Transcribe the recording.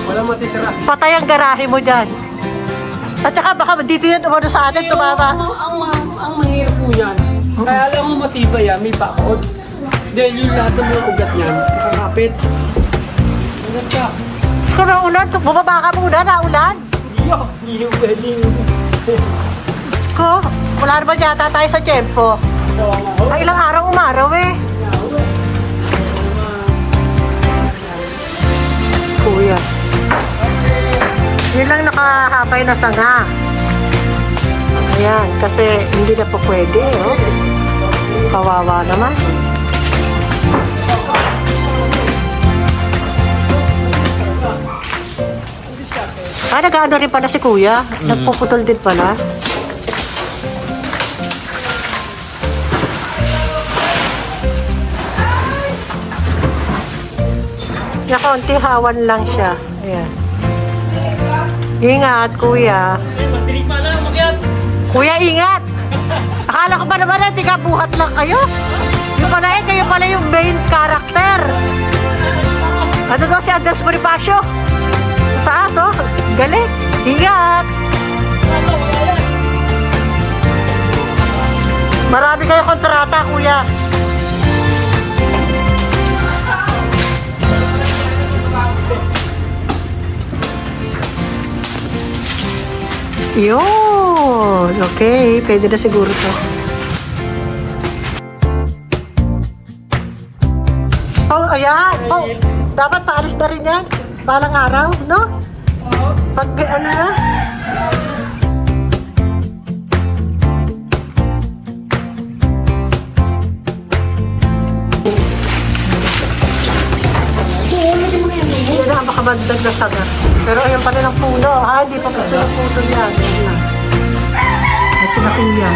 Walang matitira. Patay ang garahe mo dyan. At saka baka dito yan umano sa atin, tumama. Ang mahirap po yan. Kaya alam mo matibay yan, may bakod. Dahil yung lahat ng mga ugat niyan, nakakapit. Ugat ka. Kung naulan, bumaba ka muna, naulan. Hindi yung pwedeng. Diyos ko, wala naman yata tayo sa tiyempo. Ang ilang araw umaraw eh. Kuya. Yun lang nakahapay na sanga. Ayan, kasi hindi na po pwede, oh. Kawawa naman. Nag-ano rin pala si kuya. Nagpuputol din pala. Konti hawan lang siya. Ayan. Ingat, kuya. Matinig pa na, magyat. Kuya, ingat! Akala ko ba naman na tiga buhat lang kayo? Yung pala kayo pala yung main character. Ano daw si Andres Bonifacio? Taas, oh. Galing. Ingat! Marami kayo kontrata, kuya. Yun! Okay, pwede na siguro to. Oh, ayan! Oh, dapat paalis na rin yan. Balang araw, no? Pag ano na? Yan na, baka magdag na saga. Pero ayan pala ng puno. Hindi pa pala ng puno yan. Ayan na. Kasi na kuya.